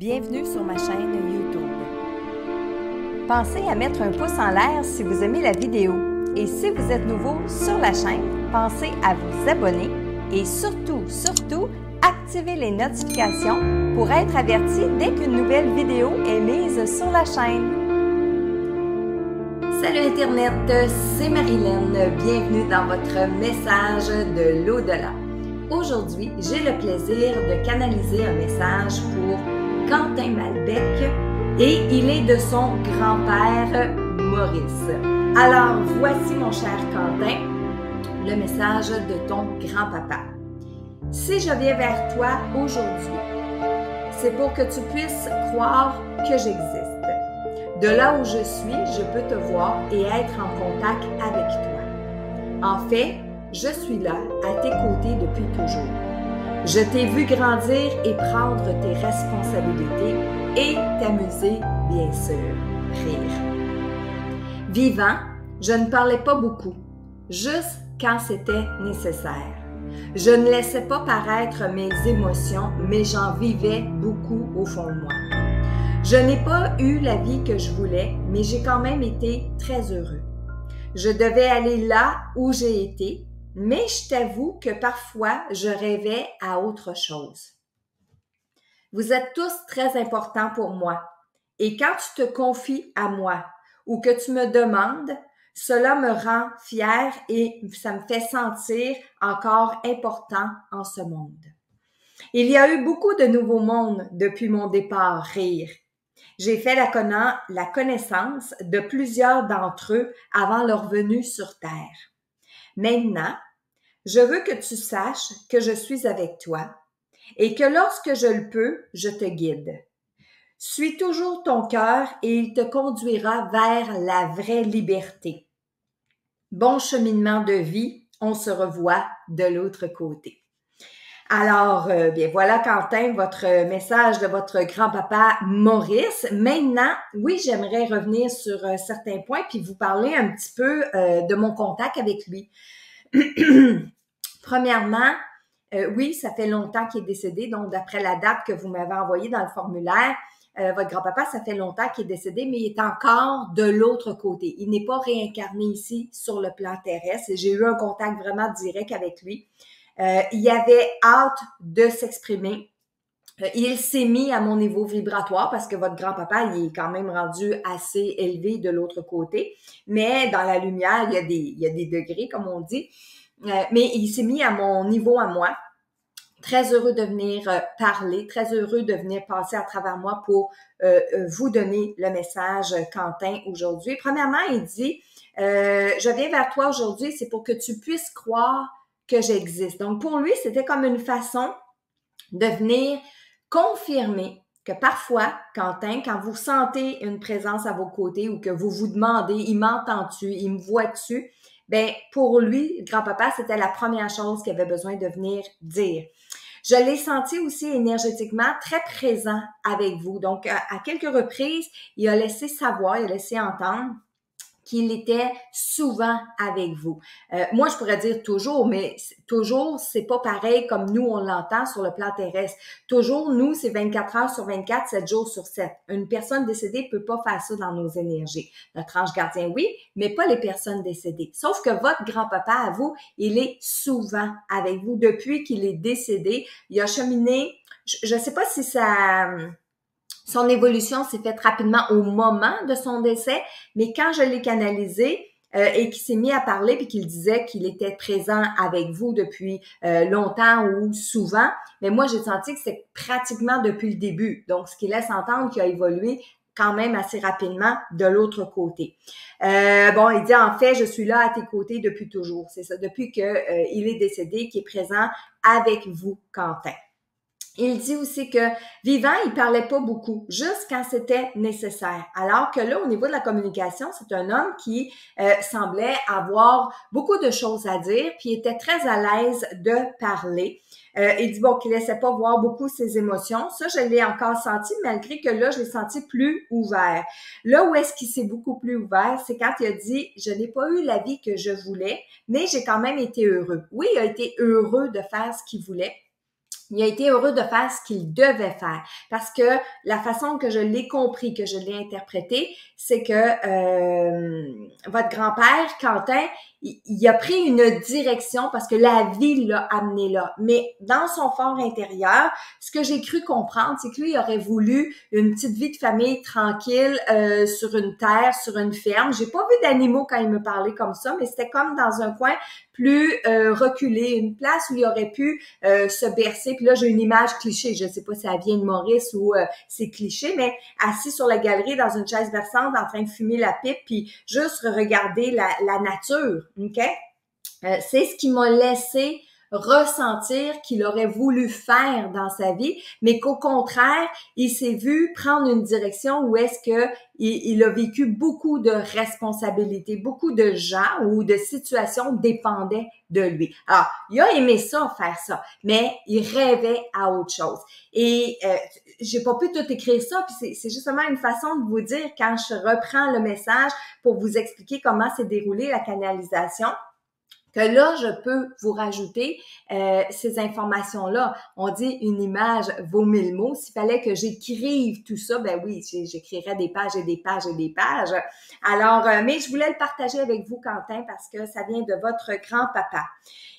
Bienvenue sur ma chaîne YouTube. Pensez à mettre un pouce en l'air si vous aimez la vidéo. Et si vous êtes nouveau sur la chaîne, pensez à vous abonner et surtout, activez les notifications pour être averti dès qu'une nouvelle vidéo est mise sur la chaîne. Salut Internet, c'est Marilyn. Bienvenue dans votre message de l'au-delà. Aujourd'hui, j'ai le plaisir de canaliser un message pour Quentin Malbec et il est de son grand-père Maurice. Alors, voici mon cher Quentin, le message de ton grand-papa. Si je viens vers toi aujourd'hui, c'est pour que tu puisses croire que j'existe. De là où je suis, je peux te voir et être en contact avec toi. En fait, je suis là, à tes côtés depuis toujours. Je t'ai vu grandir et prendre tes responsabilités et t'amuser, bien sûr, rire. Vivant, je ne parlais pas beaucoup, juste quand c'était nécessaire. Je ne laissais pas paraître mes émotions, mais j'en vivais beaucoup au fond de moi. Je n'ai pas eu la vie que je voulais, mais j'ai quand même été très heureux. Je devais aller là où j'ai été, mais je t'avoue que parfois, je rêvais à autre chose. Vous êtes tous très importants pour moi. Et quand tu te confies à moi ou que tu me demandes, cela me rend fière et ça me fait sentir encore important en ce monde. Il y a eu beaucoup de nouveaux mondes depuis mon départ, rire. J'ai fait la connaissance de plusieurs d'entre eux avant leur venue sur Terre. Maintenant, je veux que tu saches que je suis avec toi et que lorsque je le peux, je te guide. Suis toujours ton cœur et il te conduira vers la vraie liberté. Bon cheminement de vie, on se revoit de l'autre côté. Alors, bien voilà Quentin, votre message de votre grand-papa Maurice. Maintenant, oui, j'aimerais revenir sur certains points puis vous parler un petit peu de mon contact avec lui. Premièrement, oui, ça fait longtemps qu'il est décédé, donc d'après la date que vous m'avez envoyée dans le formulaire, votre grand-papa, ça fait longtemps qu'il est décédé, mais il est encore de l'autre côté. Il n'est pas réincarné ici sur le plan terrestre et j'ai eu un contact vraiment direct avec lui. Il avait hâte de s'exprimer. Il s'est mis à mon niveau vibratoire parce que votre grand-papa, il est quand même rendu assez élevé de l'autre côté. Mais dans la lumière, il y a des degrés, comme on dit. Mais il s'est mis à mon niveau à moi. Très heureux de venir parler, très heureux de venir passer à travers moi pour vous donner le message Quentin aujourd'hui. Premièrement, il dit, je viens vers toi aujourd'hui, c'est pour que tu puisses croire que j'existe. Donc, pour lui, c'était comme une façon de venir confirmer que parfois, Quentin, quand vous sentez une présence à vos côtés ou que vous vous demandez, il m'entend-tu, il me voit-tu, ben pour lui, grand-papa, c'était la première chose qu'il avait besoin de venir dire. Je l'ai senti aussi énergétiquement très présent avec vous. Donc, à quelques reprises, il a laissé savoir, il a laissé entendre qu'il était souvent avec vous. Moi, je pourrais dire toujours, mais toujours, c'est pas pareil comme nous, on l'entend sur le plan terrestre. Toujours, nous, c'est 24 heures sur 24, 7 jours sur 7. Une personne décédée peut pas faire ça dans nos énergies. Notre ange gardien, oui, mais pas les personnes décédées. Sauf que votre grand-papa, à vous, il est souvent avec vous. Depuis qu'il est décédé, il a cheminé, je sais pas si son évolution s'est faite rapidement au moment de son décès, mais quand je l'ai canalisé et qu'il s'est mis à parler puis qu'il disait qu'il était présent avec vous depuis longtemps ou souvent, mais moi j'ai senti que c'est pratiquement depuis le début. Donc, ce qui laisse entendre qu'il a évolué quand même assez rapidement de l'autre côté. Bon, il dit en fait, je suis là à tes côtés depuis toujours. C'est ça, depuis que il est décédé, qu'il est présent avec vous, Quentin. Il dit aussi que vivant, il parlait pas beaucoup, juste quand c'était nécessaire. Alors que là, au niveau de la communication, c'est un homme qui semblait avoir beaucoup de choses à dire, puis était très à l'aise de parler. Il dit bon qu'il laissait pas voir beaucoup ses émotions. Ça, je l'ai encore senti, malgré que là, je l'ai senti plus ouvert. Là où est-ce qu'il s'est beaucoup plus ouvert, c'est quand il a dit « Je n'ai pas eu la vie que je voulais, mais j'ai quand même été heureux. » Oui, il a été heureux de faire ce qu'il voulait. il a été heureux de faire ce qu'il devait faire. Parce que la façon que je l'ai compris, que je l'ai interprété, c'est que votre grand-père, Quentin, il a pris une direction parce que la vie l'a amené là. Mais dans son fort intérieur, ce que j'ai cru comprendre, c'est que lui, il aurait voulu une petite vie de famille tranquille sur une terre, sur une ferme. J'ai pas vu d'animaux quand il me parlait comme ça, mais c'était comme dans un coin plus reculé, une place où il aurait pu se bercer. Puis là, j'ai une image cliché. Je ne sais pas si elle vient de Maurice ou c'est cliché, mais assis sur la galerie dans une chaise berçante en train de fumer la pipe puis juste regarder la nature. OK? C'est ce qui m'a laissé ressentir qu'il aurait voulu faire dans sa vie, mais qu'au contraire, il s'est vu prendre une direction où est-ce que il a vécu beaucoup de responsabilités, beaucoup de gens ou de situations dépendaient de lui. Alors, il a aimé ça, faire ça, mais il rêvait à autre chose. Et j'ai pas pu tout écrire ça, puis c'est justement une façon de vous dire quand je reprends le message pour vous expliquer comment s'est déroulée la canalisation, que là, je peux vous rajouter ces informations-là. On dit une image vaut 1000 mots. S'il fallait que j'écrive tout ça, ben oui, j'écrirais des pages et des pages et des pages. Alors, mais je voulais le partager avec vous, Quentin, parce que ça vient de votre grand-papa.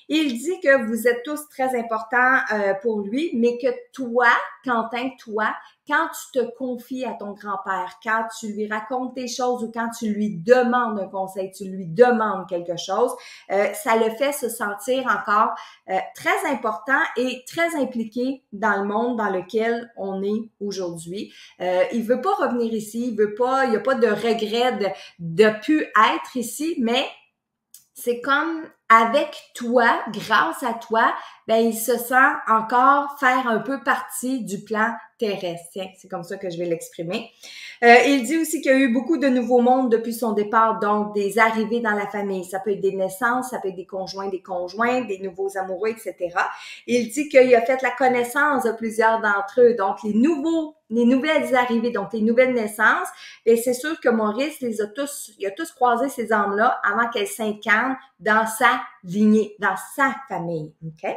Il dit que vous êtes tous très importants pour lui, mais que toi, Quentin, toi, quand tu te confies à ton grand-père, quand tu lui racontes des choses ou quand tu lui demandes un conseil, tu lui demandes quelque chose, ça le fait se sentir encore très important et très impliqué dans le monde dans lequel on est aujourd'hui. Il veut pas revenir ici, il y a pas de regret de plus être ici, mais c'est comme avec toi, grâce à toi, ben il se sent encore faire un peu partie du plan terrestre. Tiens, c'est comme ça que je vais l'exprimer. Il dit aussi qu'il y a eu beaucoup de nouveaux mondes depuis son départ, donc des arrivées dans la famille. Ça peut être des naissances, ça peut être des conjoints, des nouveaux amoureux, etc. Il dit qu'il a fait la connaissance de plusieurs d'entre eux, donc les nouvelles arrivées, donc les nouvelles naissances. Et c'est sûr que Maurice il a tous croisé ces âmes-là avant qu'elles s'incarnent dans sa lignée, dans sa famille. OK?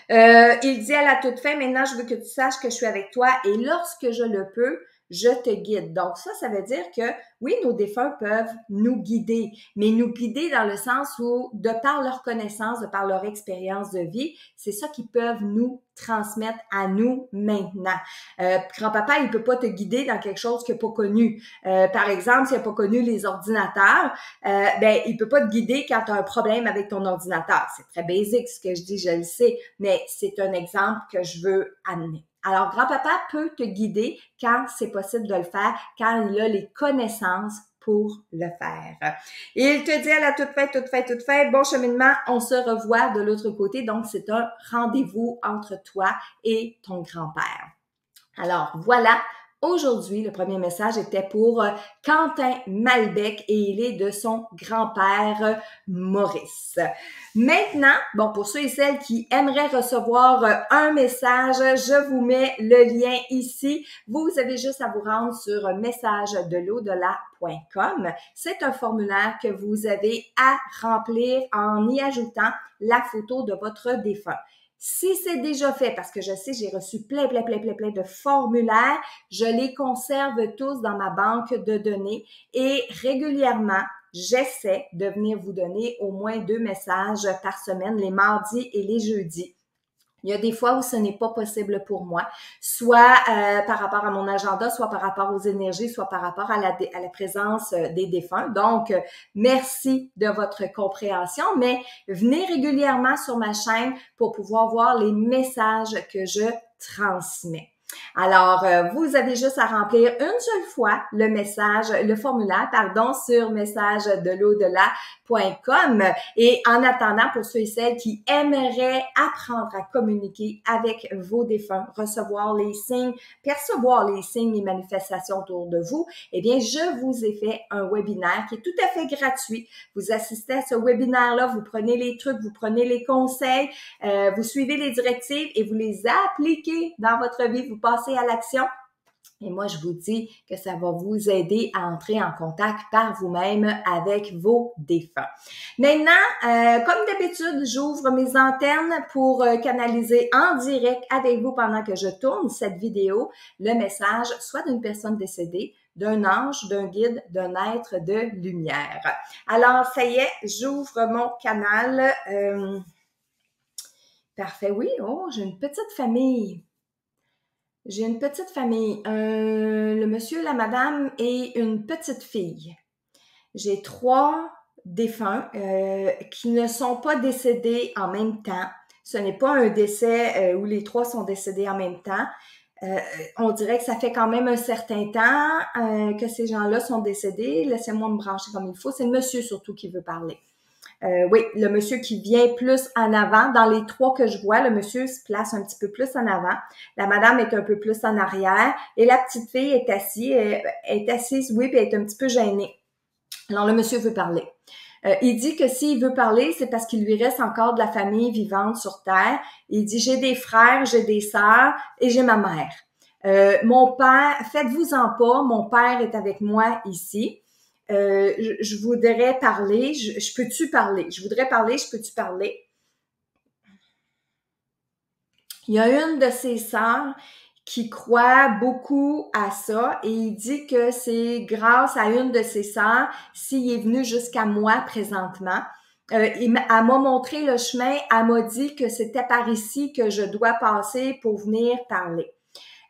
Il dit à la toute fin, maintenant, je veux que tu saches que je suis avec toi et lorsque je le peux, je te guide. Donc ça veut dire que oui, nos défunts peuvent nous guider, mais nous guider dans le sens où, de par leur connaissance, de par leur expérience de vie, c'est ça qu'ils peuvent nous transmettre à nous maintenant. Grand-papa, il peut pas te guider dans quelque chose qu'il n'a pas connu. Par exemple, s'il n'a pas connu les ordinateurs, ben il peut pas te guider quand tu as un problème avec ton ordinateur. C'est très basique ce que je dis, je le sais, mais c'est un exemple que je veux amener. Alors, grand-papa peut te guider quand c'est possible de le faire, quand il a les connaissances pour le faire. Et il te dit à la toute fin, bon cheminement, on se revoit de l'autre côté. Donc, c'est un rendez-vous entre toi et ton grand-père. Alors, voilà. Aujourd'hui, le premier message était pour Quentin Malbec et il est de son grand-père Maurice. Maintenant, bon, pour ceux et celles qui aimeraient recevoir un message, je vous mets le lien ici. Vous avez juste à vous rendre sur messagedelaudelà.com. C'est un formulaire que vous avez à remplir en y ajoutant la photo de votre défunt. Si c'est déjà fait, parce que je sais, j'ai reçu plein de formulaires, je les conserve tous dans ma banque de données et régulièrement, j'essaie de venir vous donner au moins 2 messages par semaine, les mardis et les jeudis. Il y a des fois où ce n'est pas possible pour moi, soit par rapport à mon agenda, soit par rapport aux énergies, soit par rapport à la présence des défunts. Donc, merci de votre compréhension, mais venez régulièrement sur ma chaîne pour pouvoir voir les messages que je transmets. Alors, vous avez juste à remplir une seule fois le formulaire, sur messagedelaudelà.com. Et en attendant, pour ceux et celles qui aimeraient apprendre à communiquer avec vos défunts, recevoir les signes, percevoir les signes et manifestations autour de vous, eh bien, je vous ai fait un webinaire qui est tout à fait gratuit. Vous assistez à ce webinaire-là, vous prenez les trucs, vous prenez les conseils, vous suivez les directives et vous les appliquez dans votre vie. Vous passez à l'action Et moi, je vous dis que ça va vous aider à entrer en contact par vous-même avec vos défunts. Maintenant, comme d'habitude, j'ouvre mes antennes pour canaliser en direct avec vous pendant que je tourne cette vidéo le message soit d'une personne décédée, d'un ange, d'un guide, d'un être de lumière. Alors, ça y est, j'ouvre mon canal. Parfait, oui. Oh, j'ai une petite famille. J'ai une petite famille, le monsieur, la madame et une petite fille. J'ai 3 défunts qui ne sont pas décédés en même temps. Ce n'est pas un décès où les 3 sont décédés en même temps. On dirait que ça fait quand même un certain temps que ces gens-là sont décédés. Laissez-moi me brancher comme il faut. C'est le monsieur surtout qui veut parler. Oui, le monsieur qui vient plus en avant. Dans les 3 que je vois, le monsieur se place un petit peu plus en avant. La madame est un peu plus en arrière. Et la petite fille est assise, oui, puis elle est un petit peu gênée. Alors, le monsieur veut parler. Il dit que s'il veut parler, c'est parce qu'il lui reste encore de la famille vivante sur Terre. Il dit, j'ai des frères, j'ai des sœurs et j'ai ma mère. Mon père, faites-vous-en pas, mon père est avec moi ici. Je voudrais parler, je peux-tu parler? Je voudrais parler, je peux-tu parler? Il y a une de ses sœurs qui croit beaucoup à ça et il dit que c'est grâce à une de ses sœurs s'il est venu jusqu'à moi présentement. Elle m'a montré le chemin, elle m'a dit que c'était par ici que je dois passer pour venir parler.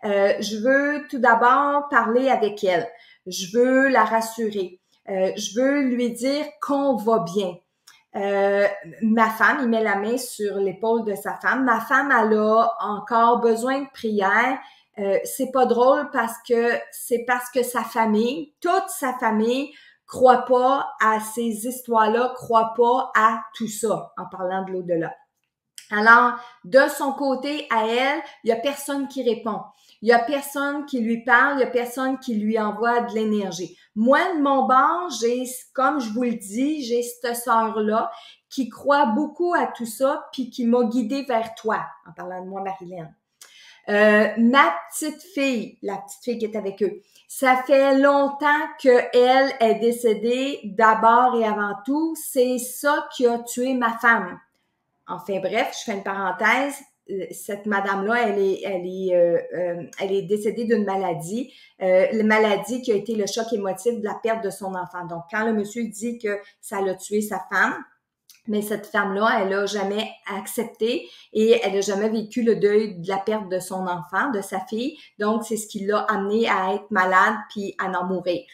Je veux tout d'abord parler avec elle. Je veux la rassurer. Je veux lui dire qu'on va bien. Ma femme, il met la main sur l'épaule de sa femme. Ma femme, elle a encore besoin de prière. C'est pas drôle parce que sa famille, toute sa famille, croit pas à ces histoires-là, croit pas à tout ça, en parlant de l'au-delà. Alors, de son côté, à elle, il y a personne qui répond. Il y a personne qui lui parle, il y a personne qui lui envoie de l'énergie. Moi, de mon bord, j'ai, comme je vous le dis, j'ai cette sœur-là qui croit beaucoup à tout ça, puis qui m'a guidée vers toi, en parlant de moi, Marilyn. Ma petite fille, la petite fille qui est avec eux, ça fait longtemps qu'elle est décédée d'abord et avant tout. C'est ça qui a tué ma femme. Enfin bref, je fais une parenthèse. Cette madame-là, elle est décédée d'une maladie, la maladie qui a été le choc émotif de la perte de son enfant. Donc, quand le monsieur dit que ça l'a tué sa femme, mais cette femme-là, elle a jamais accepté et elle a jamais vécu le deuil de la perte de son enfant, de sa fille. Donc, c'est ce qui l'a amenée à être malade puis à en mourir.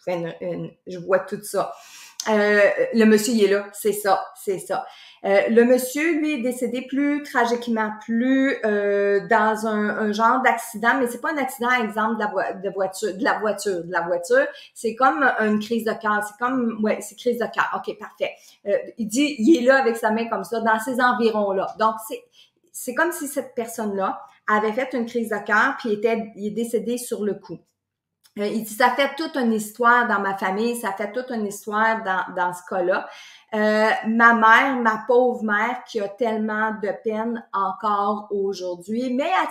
Je vois tout ça. Le monsieur, il est là, c'est ça. Le monsieur, lui, est décédé plus tragiquement, plus dans un genre d'accident, mais c'est pas un accident, exemple, de la voiture. C'est comme une crise de cœur. C'est crise de cœur. OK, parfait. Il dit, il est là avec sa main comme ça, dans ces environs-là. Donc, c'est comme si cette personne-là avait fait une crise de cœur, puis il est décédé sur le coup. Il dit, ça fait toute une histoire dans ma famille, ça fait toute une histoire dans ce cas-là. Ma mère, ma pauvre mère, qui a tellement de peine encore aujourd'hui, mais elle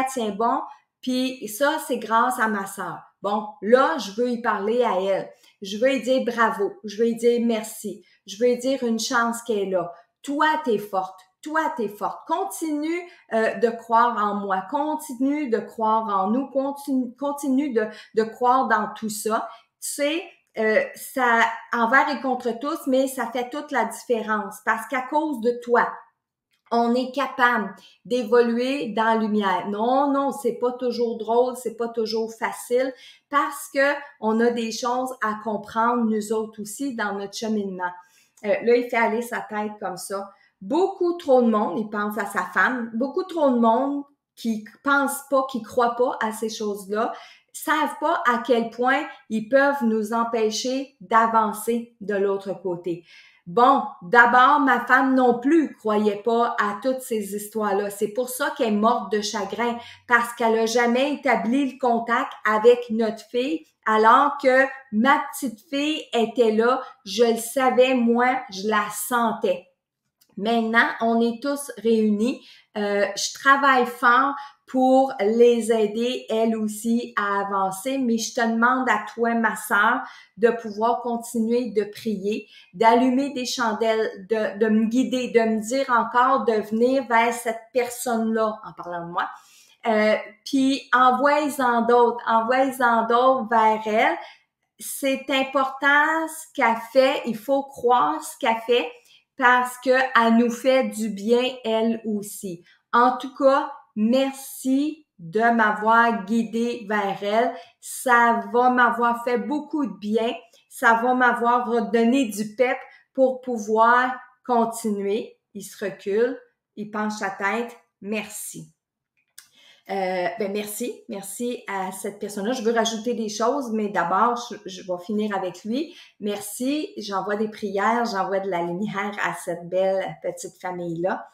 tient bon. Puis ça, c'est grâce à ma sœur. Bon, là, je veux y parler à elle. Je veux lui dire bravo. Je veux lui dire merci. Je veux lui dire une chance qu'elle est là. Toi, t'es forte. Continue de croire en moi. Continue de croire en nous. Continue de croire dans tout ça. Tu sais, ça envers et contre tous, mais ça fait toute la différence parce qu'à cause de toi, on est capable d'évoluer dans la lumière. Non, c'est pas toujours drôle, c'est pas toujours facile parce que on a des choses à comprendre nous autres aussi dans notre cheminement. Là, il fait aller sa tête comme ça. Beaucoup trop de monde, il pense à sa femme, beaucoup trop de monde qui pense pas, qui croit pas à ces choses-là, savent pas à quel point ils peuvent nous empêcher d'avancer de l'autre côté. Bon, d'abord, ma femme non plus croyait pas à toutes ces histoires-là. C'est pour ça qu'elle est morte de chagrin, parce qu'elle a jamais établi le contact avec notre fille, alors que ma petite fille était là. Je le savais, moi, je la sentais. Maintenant, on est tous réunis. Je travaille fort pour les aider, elles aussi, à avancer. Mais je te demande à toi, ma sœur, de pouvoir continuer de prier, d'allumer des chandelles, de me guider, de me dire encore de venir vers cette personne-là, en parlant de moi. Puis envoie-en d'autres vers elle. C'est important ce qu'elle fait, il faut croire ce qu'elle fait parce qu'elle nous fait du bien elle aussi. En tout cas, merci de m'avoir guidée vers elle. Ça va m'avoir fait beaucoup de bien. Ça va m'avoir redonné du pep pour pouvoir continuer. Il se recule, il penche sa tête. Merci. Merci à cette personne-là. Je veux rajouter des choses, mais d'abord, je vais finir avec lui. Merci, j'envoie des prières, j'envoie de la lumière à cette belle petite famille-là.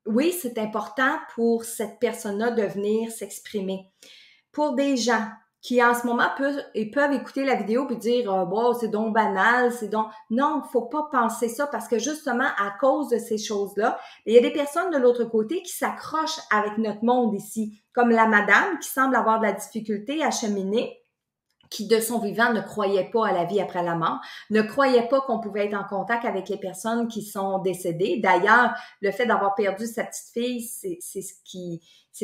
Oui, c'est important pour cette personne-là de venir s'exprimer. Pour des gens qui en ce moment peuvent écouter la vidéo puis dire bon, c'est donc banal, c'est donc non, faut pas penser ça parce que justement à cause de ces choses-là, il y a des personnes de l'autre côté qui s'accrochent avec notre monde ici, comme la madame qui semble avoir de la difficulté à cheminer, qui de son vivant ne croyait pas à la vie après la mort, ne croyait pas qu'on pouvait être en contact avec les personnes qui sont décédées. D'ailleurs, le fait d'avoir perdu sa petite fille, c'est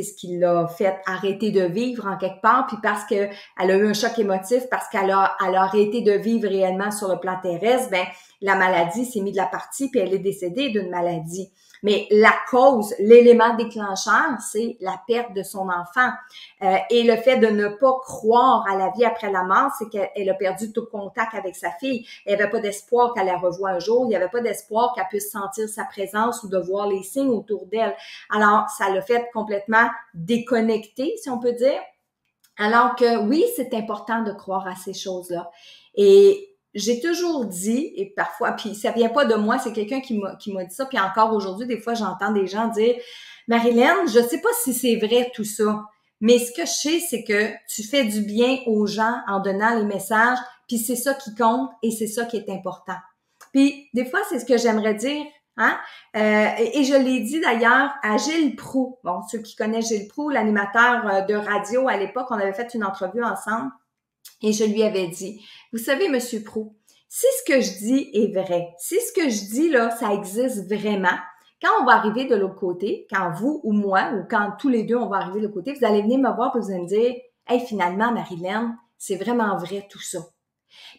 ce qui l'a fait arrêter de vivre en quelque part, puis parce que elle a eu un choc émotif, parce qu'elle a arrêté de vivre réellement sur le plan terrestre, ben la maladie s'est mise de la partie, puis elle est décédée d'une maladie. Mais la cause, l'élément déclencheur, c'est la perte de son enfant. Et le fait de ne pas croire à la vie après la mort, c'est qu'elle a perdu tout contact avec sa fille. Il n'y avait pas d'espoir qu'elle la revoie un jour. Il n'y avait pas d'espoir qu'elle puisse sentir sa présence ou de voir les signes autour d'elle. Alors, ça l'a fait complètement déconnecter, si on peut dire. Alors que oui, c'est important de croire à ces choses-là. Et j'ai toujours dit, et parfois, puis ça vient pas de moi, c'est quelqu'un qui m'a dit ça, puis encore aujourd'hui, des fois, j'entends des gens dire « Marilyn, je sais pas si c'est vrai tout ça, mais ce que je sais, c'est que tu fais du bien aux gens en donnant les messages, puis c'est ça qui compte et c'est ça qui est important. » Puis des fois, c'est ce que j'aimerais dire, hein? Et je l'ai dit d'ailleurs à Gilles Proulx. Bon, ceux qui connaissent Gilles Proulx, l'animateur de radio à l'époque, on avait fait une entrevue ensemble. Et je lui avais dit, vous savez, Monsieur Proulx, si ce que je dis est vrai, si ce que je dis là, ça existe vraiment, quand on va arriver de l'autre côté, quand vous ou moi, ou quand tous les deux, on va arriver de l'autre côté, vous allez venir me voir et vous allez me dire, hey, finalement, Marilyn, c'est vraiment vrai tout ça.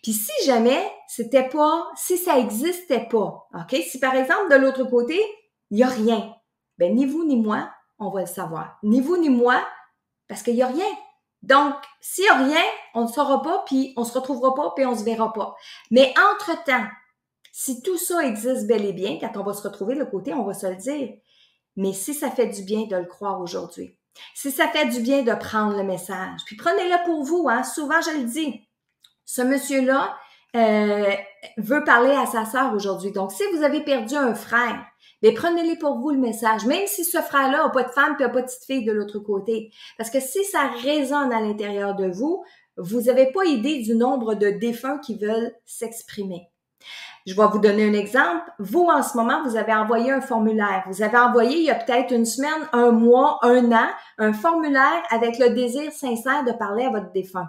Puis si jamais c'était pas, si ça existait pas, ok, si par exemple de l'autre côté, il y a rien, ben ni vous ni moi, on va le savoir. Ni vous ni moi, parce qu'il y a rien. Donc, s'il y a rien, on ne saura pas, puis on se retrouvera pas, puis on se verra pas. Mais entre-temps, si tout ça existe bel et bien, quand on va se retrouver de l'autre côté, on va se le dire. Mais si ça fait du bien de le croire aujourd'hui, si ça fait du bien de prendre le message, puis prenez-le pour vous, hein. Souvent, je le dis, ce monsieur-là veut parler à sa sœur aujourd'hui. Donc, si vous avez perdu un frère, bien, prenez-les pour vous le message, même si ce frère-là n'a pas de femme et n'a pas de petite fille de l'autre côté. Parce que si ça résonne à l'intérieur de vous, vous n'avez pas idée du nombre de défunts qui veulent s'exprimer. Je vais vous donner un exemple. Vous, en ce moment, vous avez envoyé un formulaire. Vous avez envoyé, il y a peut-être une semaine, un mois, un an, un formulaire avec le désir sincère de parler à votre défunt.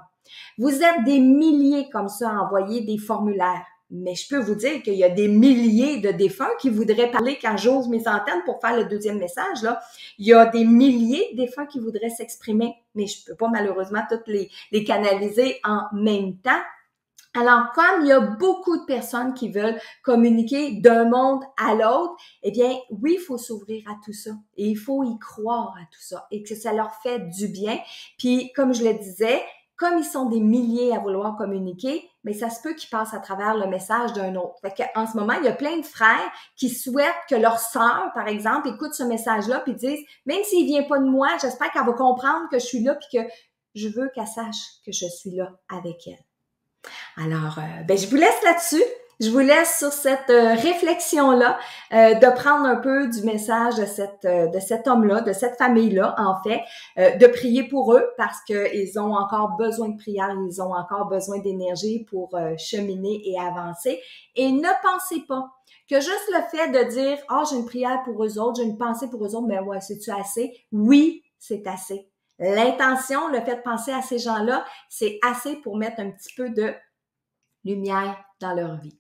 Vous êtes des milliers comme ça à envoyer des formulaires. Mais je peux vous dire qu'il y a des milliers de défunts qui voudraient parler quand j'ose mes antennes pour faire le deuxième message, là. Il y a des milliers de défunts qui voudraient s'exprimer, mais je peux pas malheureusement toutes les canaliser en même temps. Alors, comme il y a beaucoup de personnes qui veulent communiquer d'un monde à l'autre, eh bien, oui, il faut s'ouvrir à tout ça et il faut y croire à tout ça et que ça leur fait du bien. Puis, comme je le disais, comme ils sont des milliers à vouloir communiquer, mais ça se peut qu'ils passent à travers le message d'un autre. Fait qu'en ce moment, il y a plein de frères qui souhaitent que leur sœur, par exemple, écoute ce message-là puis disent, même s'il vient pas de moi, j'espère qu'elle va comprendre que je suis là puis que je veux qu'elle sache que je suis là avec elle. Alors, je vous laisse là-dessus. Je vous laisse sur cette réflexion-là, de prendre un peu du message de cet homme-là, de cette famille-là, en fait, de prier pour eux parce qu'ils ont encore besoin de prière, ils ont encore besoin d'énergie pour cheminer et avancer. Et ne pensez pas que juste le fait de dire « Ah, j'ai une prière pour eux autres, j'ai une pensée pour eux autres, mais ouais, c'est-tu assez? » Oui, c'est assez. L'intention, le fait de penser à ces gens-là, c'est assez pour mettre un petit peu de lumière dans leur vie.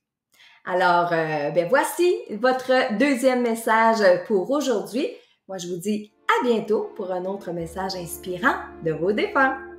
Alors, ben voici votre deuxième message pour aujourd'hui. Moi, je vous dis à bientôt pour un autre message inspirant de vos défunts.